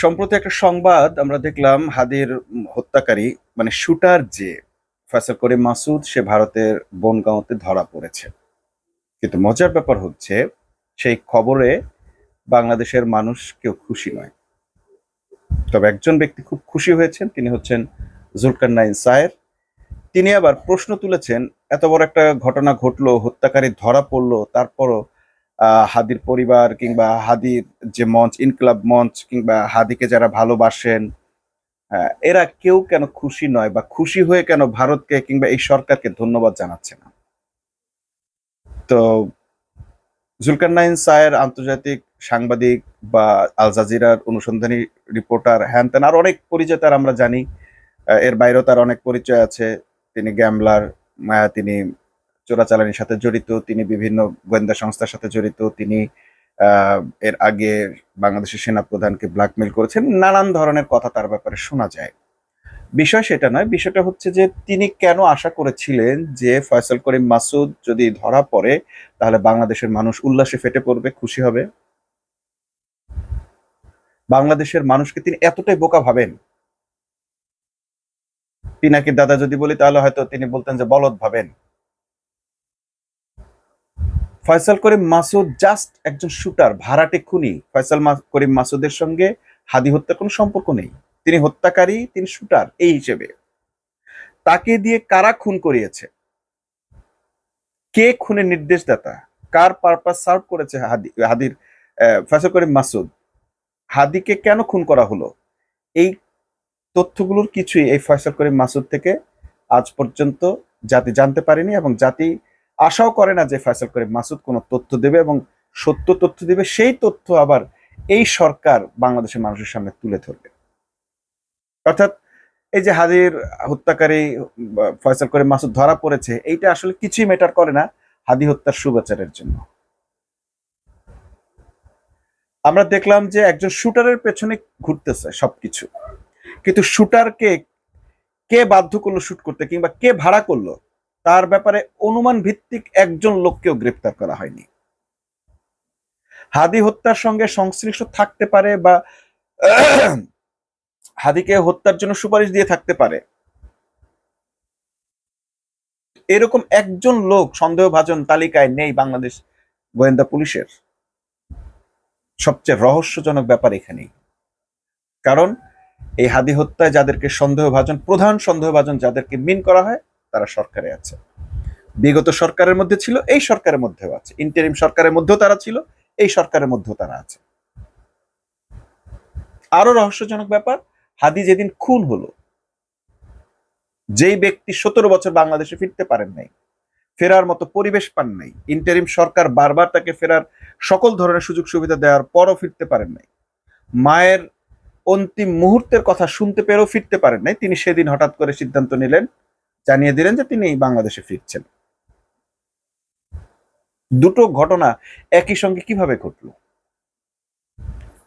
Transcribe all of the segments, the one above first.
সম্প্রতি একটা সংবাদ আমরা দেখলাম হাদির হত্যাকারী মানে শুটার যে ফয়সাল করিম মাসুদ সে ভারতের বনগাঁওতে ধরা পড়েছে। কিন্তু মজার ব্যাপার হচ্ছে সেই খবরে বাংলাদেশের মানুষ কেউ খুশি নয়। তবে একজন ব্যক্তি খুব খুশি হয়েছেন, তিনি হচ্ছেন জুলকারনাইন সায়ের। তিনি আবার প্রশ্ন তুলেছেন, এত বড় একটা ঘটনা ঘটলো, হত্যাকারী ধরা পড়লো, তারপরও হাদির পরিবার কিংবা হাদির যে মঞ্চ ইনকিলাব মঞ্চ কিংবা হাদিকে যারা ভালোবাসেন, এরা কেউ কেন খুশি নয় বা খুশি হয়ে কেন ভারতকে কিংবা এই সরকারকে ধন্যবাদ জানাচ্ছে না? তো জুলকারনাইন সায়ের আন্তর্জাতিক সাংবাদিক বা আল জাজিরার অনুসন্ধানী রিপোর্টার, হ্যান ত্যান আর অনেক পরিচয় তার আমরা জানি। এর বাইরেও তার অনেক পরিচয় আছে। তিনি গ্যামলার, তিনি চোরাচালানির সাথে জড়িত, তিনি বিভিন্ন গোয়েন্দা সংস্থার সাথে জড়িত, তিনি এর আগে বাংলাদেশের সেনাপ্রধানকে ব্ল্যাকমেল করেছেন। নানান ধরনের কথা তার ব্যাপারে শোনা যায়। বিষয় সেটা নয়, বিষয়টা হচ্ছে যে তিনি কেন আশা করেছিলেন যে ফয়সাল করিম মাসুদ যদি ধরা পড়ে তাহলে বাংলাদেশের মানুষ উল্লাসে ফেটে পড়বে, খুশি হবে। বাংলাদেশের মানুষকে তিনি এতটাই বোকা ভাবেন? পিনাকির দাদা যদি বলি তাহলে হয়তো তিনি বলতেন যে বলদ ভাবেন। ফয়সাল করিম মাসুদ জাস্ট একজন শুটার, ভাড়াটে খুনি। করিম মাসুদের সঙ্গে হাদি হত্যার কোনো সম্পর্ক নেই। তিনি হত্যাকারী, তিনি শুটার এই হিসেবে। তাকে দিয়ে কারা খুন করিয়েছে, কে খুনের নির্দেশদাতা, কার পারপাস সার্ভ করেছে হাদির ফয়সাল করিম মাসুদ, হাদিকে কেন খুন করা হলো, এই তথ্যগুলোর কিছুই এই ফয়সাল করিম মাসুদ থেকে আজ পর্যন্ত জাতি জানতে পারেনি, এবং জাতি আশাও করে না যে ফয়সাল করিম মাসুদ কোনো তথ্য দেবে এবং সত্য তথ্য দেবে, সেই তথ্য আবার এই সরকার বাংলাদেশের মানুষের সামনে তুলে ধরবে। অর্থাৎ এই যে হাদির হত্যাকারী ফয়সাল করিম মাসুদ ধরা পড়েছে, এইটা আসলে কিছুই ম্যাটার করে না হাদি হত্যার সুবাচারের জন্য। আমরা দেখলাম যে একজন শুটারের পেছনে ঘুরতেছে সবকিছু, কিন্তু শুটারকে কে বাধ্য করলো শুট করতে কিংবা কে ভাড়া করলো তার ব্যাপারে অনুমান ভিত্তিক একজন লোককেও গ্রেপ্তার করা হয়নি। হাদি হত্যার সঙ্গে সংশ্লিষ্ট থাকতে পারে বা হাদিকে হত্যার জন্য সুপারিশ দিয়ে থাকতে পারে, এরকম একজন লোক সন্দেহভাজন তালিকায় নেই বাংলাদেশ গোয়েন্দা পুলিশের। সবচেয়ে রহস্যজনক ব্যাপার এখানেই, কারণ এই হাদি হত্যায় যাদেরকে সন্দেহভাজন, প্রধান সন্দেহভাজন যাদেরকে মিন করা হয়, তারা সরকারে আছে। বিগত সরকারের মধ্যে ছিল, এই সরকারের মধ্যেও আছে। ইন্টারিম সরকারের মধ্যেও তারা ছিল, এই সরকারের মধ্যেও তারা আছে। আরো রহস্যজনক ব্যাপার, হাদি যেদিন খুন হলো, যেই ব্যক্তি 17 বছর বাংলাদেশে ফিরতে পারেন নাই, ফেরার মতো পরিবেশ পান নাই, ইন্টারিম সরকার বারবার তাকে ফেরার সকল ধরনের সুযোগ সুবিধা দেওয়ার পরও ফিরতে পারেন নাই, মায়ের অন্তিম মুহূর্তের কথা শুনতে পেরেও ফিরতে পারেন নাই, তিনি সেদিন হঠাৎ করে সিদ্ধান্ত নিলেন, জানিয়ে দিলেন যে তিনি বাংলাদেশে ফিরছেন। দুটো ঘটনা একই সঙ্গে কিভাবে ঘটলো?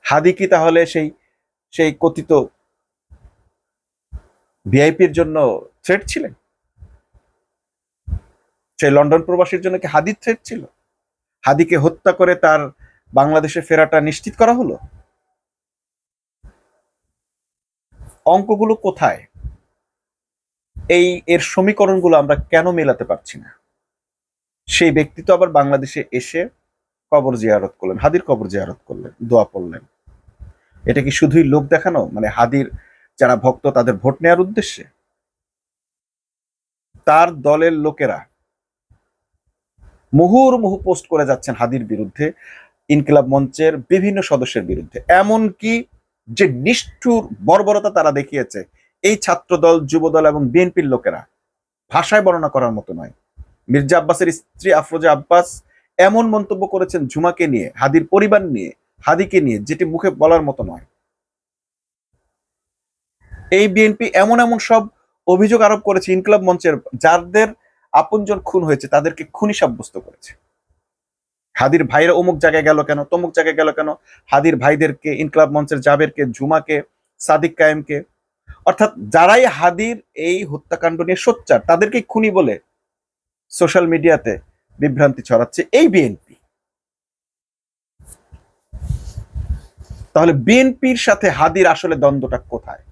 হাদি কি তাহলে সেই সেই কথিত ভিআইপির জন্য থ্রেট ছিলেন? সেই লন্ডন প্রবাসীর জন্য কি হাদি থ্রেট ছিল? হাদিকে হত্যা করে তার বাংলাদেশে ফেরাটা নিশ্চিত করা হলো? অঙ্কগুলো কোথায়? এর সমীকরণগুলো আমরা কেন মেলাতে পারছি না? সেই ব্যক্তি তো আবার বাংলাদেশে এসে কবর জিয়ারত করলেন, হাদির কবর জিয়ারত করলেন, দোয়া পড়লেন। এটা কি শুধুই লোক দেখানো, মানে হাদির যারা ভক্ত তাদের ভোট নেওয়ার উদ্দেশ্যে? তার দলের লোকেরা মুহুর্মুহু পোস্ট করে যাচ্ছেন হাদির বিরুদ্ধে, ইনকিলাব মঞ্চের বিভিন্ন সদস্যের বিরুদ্ধে। এমনকি যে নিষ্ঠুর বর্বরতা তারা দেখিয়েছে, এই ছাত্রদল, যুবদল এবং বিএনপির লোকেরা ভাষায় বর্ণনা করার মতো নয়। মির্জা আব্বাসের স্ত্রী আফরোজা আব্বাস এমন মন্তব্য করেছেন ঝুমাকে নিয়ে, হাদির পরিবার নিয়ে, হাদিকে নিয়ে, যেটি মুখে বলার মতো নয়। এই বিএনপি এমন এমন সব অভিযোগ আরোপ করেছে ইনকিলাব মঞ্চের, যাদের আপনজন খুন হয়েছে তাদেরকে খুনি সাব্যস্ত করেছে। হাদির ভাইরা অমুক জায়গায় গেল কেন, তমুক জায়গায় গেল কেন, হাদির ভাইদেরকে, ইনকিলাব মঞ্চের জাবেরকে, ঝুমাকে, সাদিক কায়েমকে, অর্থাৎ যারাই হাদির এই হত্যাকাণ্ড নিয়ে সোচ্চার তাদেরকে খুনি বলে সোশ্যাল মিডিয়াতে বিভ্রান্তি ছড়াচ্ছে এই বিএনপি। তাহলে বিএনপির সাথে হাদির আসলে দ্বন্দ্বটা কোথায়?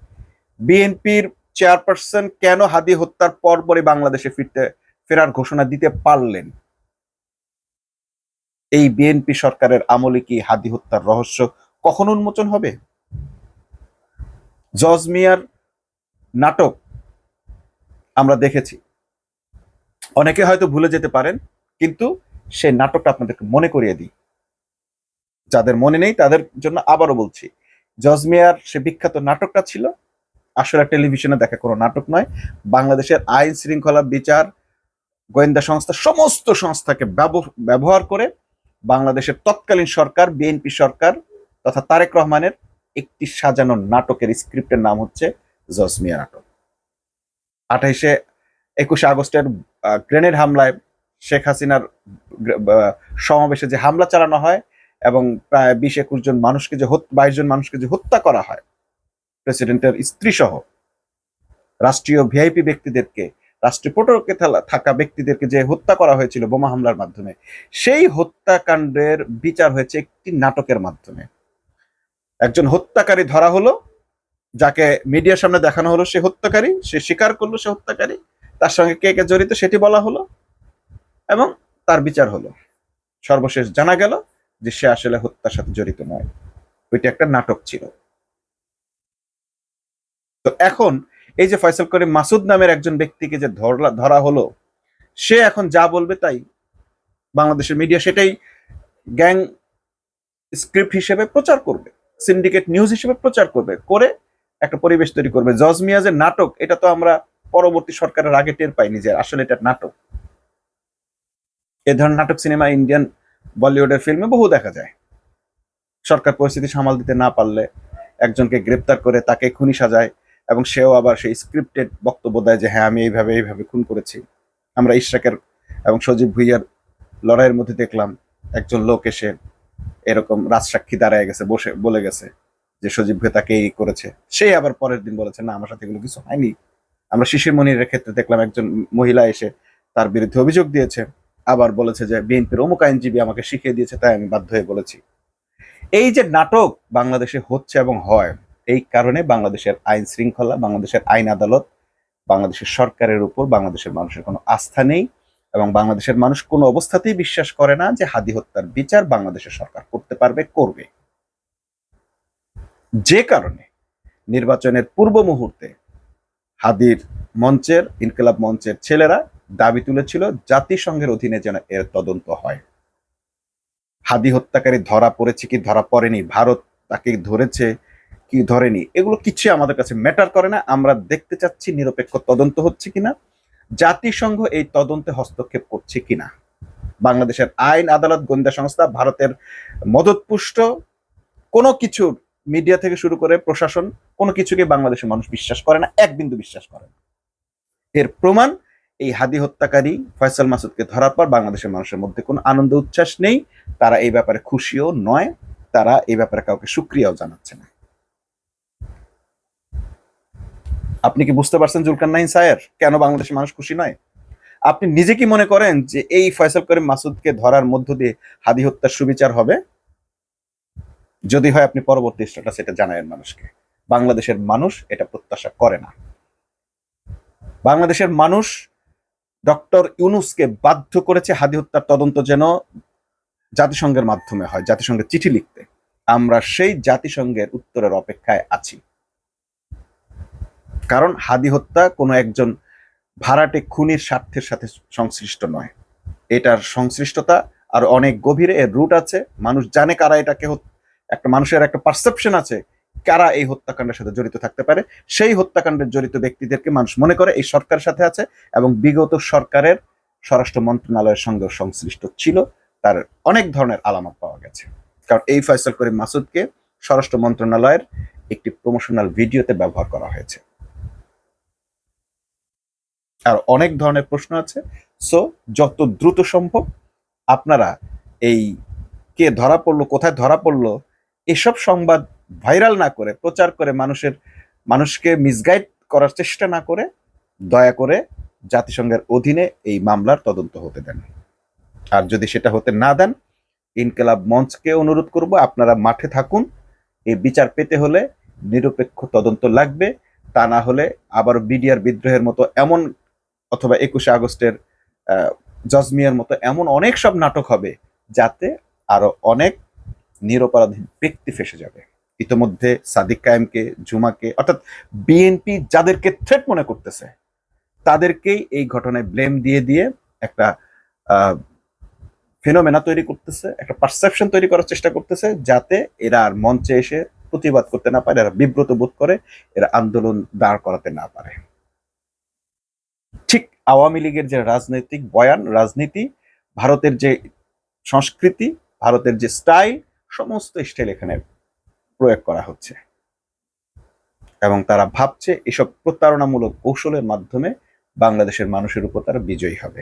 বিএনপির চেয়ারপারসন কেন হাদি হত্যার পরপরই বাংলাদেশে ফেরার ঘোষণা দিতে পারলেন? এই বিএনপি সরকারের আমলে কি হাদি হত্যার রহস্য কখন উন্মোচন হবে? জজ মিয়ার নাটক আমরা দেখেছি, অনেকে হয়তো ভুলে যেতে পারেন, কিন্তু সেই নাটকটা আপনাদেরকে মনে করিয়ে দিই, যাদের মনে নেই তাদের জন্য আবারও বলছি। জজ মিয়ার সে বিখ্যাত নাটকটা ছিল আসলে টেলিভিশনে দেখা কোনো নাটক নয়। বাংলাদেশের আইন শৃঙ্খলা, বিচার, গোয়েন্দা সংস্থা, সমস্ত সংস্থাকে ব্যবহার করে বাংলাদেশের তৎকালীন সরকার, বিএনপি সরকার তথা তারেক রহমানের একটি সাজানো নাটকের স্ক্রিপ্টের নাম হচ্ছে জজ মিয়া নাটক। 21 আগস্টের গ্রেনেড হামলায় শেখ হাসিনার সমাবেশে যে হামলা চালানো হয় এবং প্রায় 20-21 জন মানুষকে যে 22 জন মানুষকে যে হত্যা করা হয়, প্রেসিডেন্টের স্ত্রী সহ রাষ্ট্রীয় ভিআইপি ব্যক্তিদেরকে, রাষ্ট্রীয় প্রোটোকলে থাকা ব্যক্তিদেরকে যে হত্যা করা হয়েছিল বোমা হামলার মাধ্যমে, সেই হত্যাকাণ্ডের বিচার হয়েছে একটি নাটকের মাধ্যমে। একজন হত্যাকারী ধরা হলো, যাকে মিডিয়ার সামনে দেখানো হলো সে হত্যাকারী, সে স্বীকার করলো সে হত্যাকারী, তার সঙ্গে কে কে জড়িত সেটি বলা হলো এবং তার বিচার হলো। সর্বশেষ জানা গেল যে সে আসলে হত্যার সাথে জড়িত নয়, ওইটা একটা নাটক ছিল। তো এখন এই যে ফয়সাল করিম মাসুদ নামের একজন ব্যক্তিকে যে ধরা হলো, সে এখন যা বলবে তাই বাংলাদেশের মিডিয়া সেটাই গ্যাং স্ক্রিপ্ট হিসেবে প্রচার করবে, সিন্ডিকেট নিউজ হিসেবে প্রচার করবে, করে একটা পরিবেশ তৈরি করবে। জজ মিয়াজের নাটক, এটা তো আমরা পরবর্তী সরকারের আগে টের পাইনি যে আসলে এটা নাটক। এ ধরনের নাটক সিনেমা ইন্ডিয়ান বলিউডের ফিল্মে বহু দেখা যায়। সরকার পরিস্থিতি সামাল দিতে না পারলে একজনকে গ্রেপ্তার করে তাকে খুনি সাজায় এবং সেও আবার সেই স্ক্রিপ্টেড বক্তব্য দেয় যে হ্যাঁ আমি এইভাবে খুন করেছি। আমরা ইশরাকের এবং সজীব ভুইয়ার লড়াইয়ের মধ্যে দেখলাম একজন লোক এসে এরকম রাজসাক্ষী দাঁড়ায় গেছে, বসে বলে গেছে যে সজীব ভুইয়া তাকে এই করেছে, সে আবার পরের দিন বলেছে না আমার সাথে এগুলো কিছু হয়নি। আমরা শিশির মনিরের ক্ষেত্রে দেখলাম একজন মহিলা এসে তার বিরুদ্ধে অভিযোগ দিয়েছে, আবার বলেছে যে বিএনপির অমুক আইনজীবী আমাকে শিখিয়ে দিয়েছে তাই আমি বাধ্য হয়ে বলেছি। এই যে নাটক বাংলাদেশে হচ্ছে এবং হয়, এই কারণে বাংলাদেশের আইন শৃঙ্খলা, বাংলাদেশের আইন আদালত, বাংলাদেশের সরকারের উপর বাংলাদেশের মানুষের কোনো আস্থা নেই এবং বাংলাদেশের মানুষ কোনো অবস্থাতেই বিশ্বাস করে না যে হাদি হত্যার বিচার বাংলাদেশের সরকার করতে পারবে, করবে। যে কারণে নির্বাচনের পূর্ব মুহূর্তে হাদির মঞ্চের, ইনকিলাব মঞ্চের ছেলেরা দাবি তুলেছিল জাতিসংঘের অধীনে যেন এর তদন্ত হয়। হাদি হত্যাকারী ধরা পড়েছে কি ধরা পড়েনি, ভারত তাকে ধরেছে কি ধরেনি, এগুলো কিছু আমাদের কাছে ম্যাটার করে না। আমরা দেখতে চাচ্ছি নিরপেক্ষ তদন্ত হচ্ছে কিনা, জাতিসংঘ এই তদন্তে হস্তক্ষেপ করছে কিনা। বাংলাদেশের আইন আদালত, গোয়েন্দা সংস্থা, ভারতের মদতপুষ্ট কোনো কিছু, মিডিয়া থেকে শুরু করে প্রশাসন, কোনো কিছুকে বাংলাদেশের মানুষ বিশ্বাস করে না, এক বিন্দু বিশ্বাস করে না। এর প্রমাণ এই হাদি হত্যাকারী ফয়সাল মাসুদকে ধরার পর বাংলাদেশের মানুষের মধ্যে কোনো আনন্দ উচ্ছ্বাস নেই, তারা এই ব্যাপারে খুশিও নয়, তারা এই ব্যাপারে কাউকে সুক্রিয়াও জানাচ্ছে না। আপনি কি বুঝতে পারছেন জুলকারনাইন স্যার কেন বাংলাদেশের মানুষ খুশি নয়? আপনি নিজে কি মনে করেন যে এই ফয়সাল করিম মাসুদকে ধরার মধ্য দিয়ে হাদি হত্যার সুবিচার হবে? যদি হয় আপনি পরবর্তী স্ট্যাটাস এটা জানাবেন মানুষকে। বাংলাদেশের মানুষ এটা প্রত্যাশা করে না। বাংলাদেশের মানুষ ডক্টর ইউনূসকে বাধ্য করেছে হাদি হত্যার তদন্ত যেন জাতিসংঘের মাধ্যমে হয়, জাতিসংঘের চিঠি লিখতে। আমরা সেই জাতিসংঘের উত্তরের অপেক্ষায় আছি। কারণ হাদি হত্যা কোনো একজন ভাড়াটে খুনির স্বার্থের সাথে সংশ্লিষ্ট নয়, এটার সংশ্লিষ্টতা আর অনেক গভীরে, এর রুট আছে, মানুষ জানে কারা এটাকে, একটা মানুষের একটা পারসেপশন আছে কারা এই হত্যাকাণ্ডের সাথে জড়িত থাকতে পারে। সেই হত্যাকাণ্ডের জড়িত ব্যক্তিদেরকে মানুষ মনে করে এই সরকারের সাথে আছে এবং বিগত সরকারের স্বরাষ্ট্র মন্ত্রণালয়ের সঙ্গে সংশ্লিষ্ট ছিল, তার অনেক ধরনের আলামত পাওয়া গেছে। কারণ এই ফয়সাল করিম মাসুদকে স্বরাষ্ট্র মন্ত্রণালয়ের একটি প্রমোশনাল ভিডিওতে ব্যবহার করা হয়েছে। আর অনেক ধরনের প্রশ্ন আছে। সো যত দ্রুত সম্ভব আপনারা এই কে ধরা পড়লো, কোথায় ধরা পড়লো, এসব সংবাদ ভাইরাল না করে, প্রচার করে মানুষকে মিসগাইড করার চেষ্টা না করে দয়া করে জাতিসংঘের অধীনে এই মামলার তদন্ত হতে দেন। আর যদি সেটা হতে না দেন, ইনকিলাব মঞ্চকে অনুরোধ করব আপনারা মাঠে থাকুন, এই বিচার পেতে হলে নিরপেক্ষ তদন্ত লাগবে। তা না হলে আবার বিডিআর বিদ্রোহের মতো এমন, অথবা 21শে আগস্টের জজমিয়ার মতো এমন অনেক সব নাটক হবে যাতে আরো অনেক নিরপরাধী ব্যক্তি ফেসে যাবে। ইতোমধ্যে সাদিক কায়েমকে, জুমাকে, অর্থাৎ বিএনপি যাদেরকে থ্রেট মনে করতেছে তাদেরকেই এই ঘটনায় ব্লেম দিয়ে দিয়ে একটা ফেনোমেনা তৈরি করতেছে, একটা পারসেপশন তৈরি করার চেষ্টা করতেছে, যাতে এরা আর মঞ্চে এসে প্রতিবাদ করতে না পারে, এরা বিব্রত বোধ করে, এরা আন্দোলন দাঁড় করাতে না পারে। ঠিক আওয়ামী লীগের যে রাজনৈতিক বয়ান, রাজনীতি, ভারতের যে সংস্কৃতি, ভারতের যে স্টাইল, সমস্ত স্টাইল এখানে প্রয়োগ করা হচ্ছে এবং তারা ভাবছে এসব প্রতারণামূলক কৌশলের মাধ্যমে বাংলাদেশের মানুষের উপর তারা বিজয়ী হবে।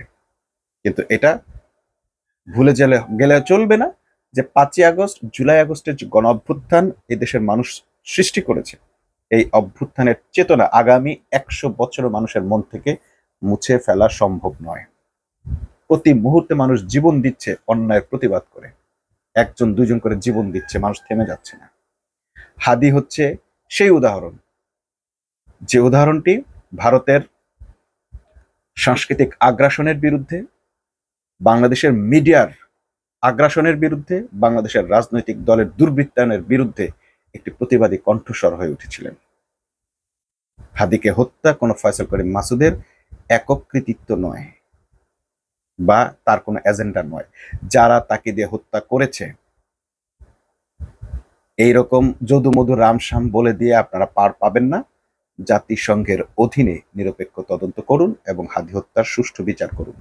কিন্তু এটা ভুলে গেলে চলবে না যে 5ই আগস্ট, জুলাই আগস্টের যে গণ অভ্যুত্থান এদেশের মানুষ সৃষ্টি করেছে, এই অভ্যুত্থানের চেতনা আগামী 100 বছর মানুষের মন থেকে মুছে ফেলা সম্ভব নয়। প্রতি মুহূর্তে মানুষ জীবন দিচ্ছে অন্যায়ের প্রতিবাদ করে, 1-2 জন করে জীবন দিচ্ছে, মানুষ থেমে যাচ্ছে না। হাদি হচ্ছে সেই উদাহরণ, যে উদাহরণটি ভারতের সাংস্কৃতিক আগ্রাসনের বিরুদ্ধে, বাংলাদেশের মিডিয়ার আগ্রাসনের বিরুদ্ধে, বাংলাদেশের রাজনৈতিক দলের দুর্বৃত্তায়নের বিরুদ্ধে একটি প্রতিবাদী কণ্ঠস্বর হয়ে উঠেছিলেন। হাদিকে হত্যা কোনো ফয়সাল করিম মাসুদের একক কৃতিত্ব নয় বা তার কোনো এজেন্ডা নয়। যারা তাকে দিয়ে হত্যা করেছে এইরকম যদুমধু রামশ্যাম বলে দিয়ে আপনারা পার পাবেন না। জাতিসংঘের অধীনে নিরপেক্ষ তদন্ত করুন এবং হাদি হত্যার সুষ্ঠু বিচার করুন।